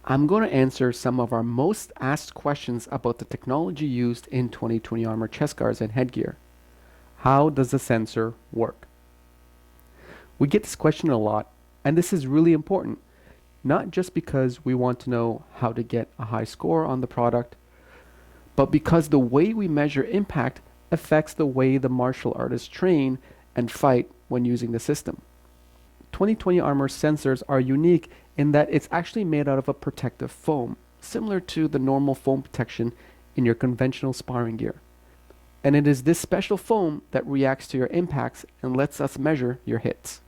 I'm going to answer some of our most asked questions about the technology used in 2020 armor chest guards and headgear. How does the sensor work? We get this question a lot, and this is really important, not just because we want to know how to get a high score on the product, but because the way we measure impact affects the way the martial artists train and fight when using the system. 2020 armor sensors are unique in that it's actually made out of a protective foam, similar to the normal foam protection in your conventional sparring gear. And it is this special foam that reacts to your impacts and lets us measure your hits.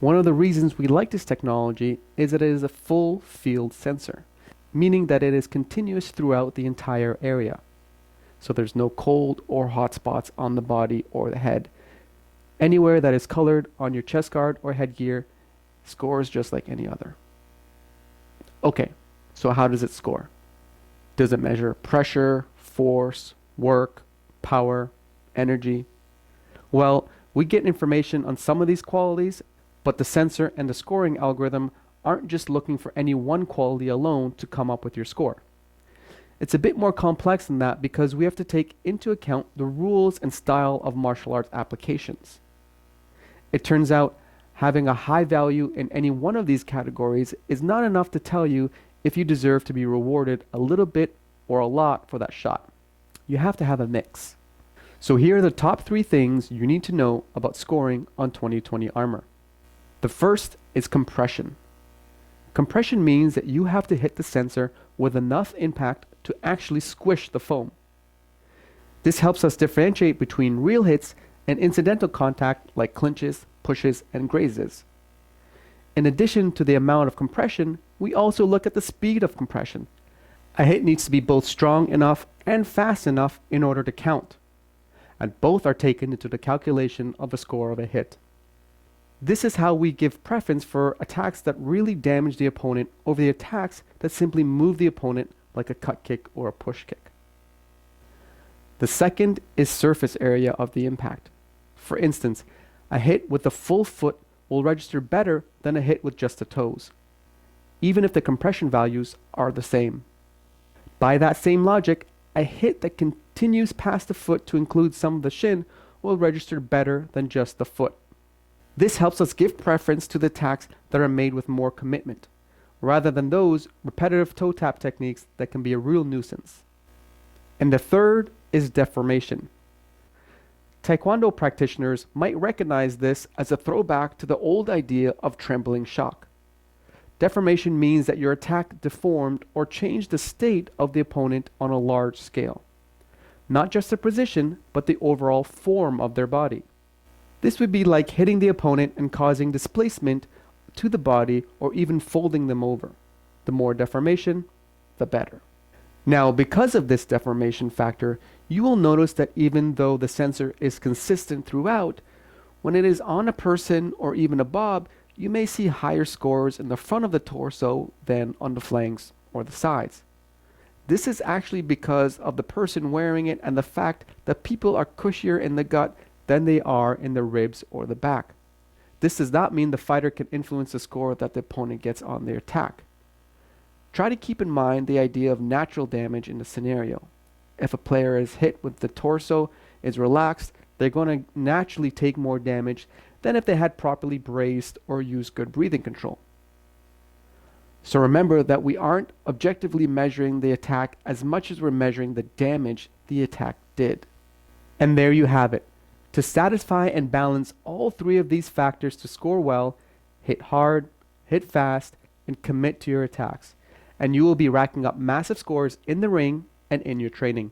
One of the reasons we like this technology is that it is a full field sensor, meaning that it is continuous throughout the entire area. So there's no cold or hot spots on the body or the head. Anywhere that is colored on your chest guard or headgear scores just like any other. Okay, so how does it score? Does it measure pressure, force, work, power, energy? Well, we get information on some of these qualities, but the sensor and the scoring algorithm aren't just looking for any one quality alone to come up with your score. It's a bit more complex than that because we have to take into account the rules and style of martial arts applications. It turns out having a high value in any one of these categories is not enough to tell you if you deserve to be rewarded a little bit or a lot for that shot. You have to have a mix. So here are the top 3 things you need to know about scoring on 2020 armor. The first is compression. Compression means that you have to hit the sensor with enough impact to actually squish the foam. This helps us differentiate between real hits and incidental contact like clinches, pushes, and grazes. In addition to the amount of compression, we also look at the speed of compression. A hit needs to be both strong enough and fast enough in order to count, and both are taken into the calculation of the score of a hit. This is how we give preference for attacks that really damage the opponent over the attacks that simply move the opponent like a cut kick or a push kick. The second is surface area of the impact. For instance, a hit with the full foot will register better than a hit with just the toes, even if the compression values are the same. By that same logic, a hit that continues past the foot to include some of the shin will register better than just the foot. This helps us give preference to the attacks that are made with more commitment, rather than those repetitive toe tap techniques that can be a real nuisance. And the third is deformation. Taekwondo practitioners might recognize this as a throwback to the old idea of trembling shock. Deformation means that your attack deformed or changed the state of the opponent on a large scale. Not just the position, but the overall form of their body. This would be like hitting the opponent and causing displacement to the body or even folding them over. The more deformation, the better. Now, because of this deformation factor, you will notice that even though the sensor is consistent throughout, when it is on a person or even a bob, you may see higher scores in the front of the torso than on the flanks or the sides. This is actually because of the person wearing it and the fact that people are cushier in the gut than they are in the ribs or the back. This does not mean the fighter can influence the score that the opponent gets on their attack. Try to keep in mind the idea of natural damage in the scenario. If a player is hit with the torso, is relaxed, they're going to naturally take more damage than if they had properly braced or used good breathing control. So remember that we aren't objectively measuring the attack as much as we're measuring the damage the attack did. And there you have it. To satisfy and balance all 3 of these factors to score well, hit hard, hit fast, and commit to your attacks. And you will be racking up massive scores in the ring and in your training.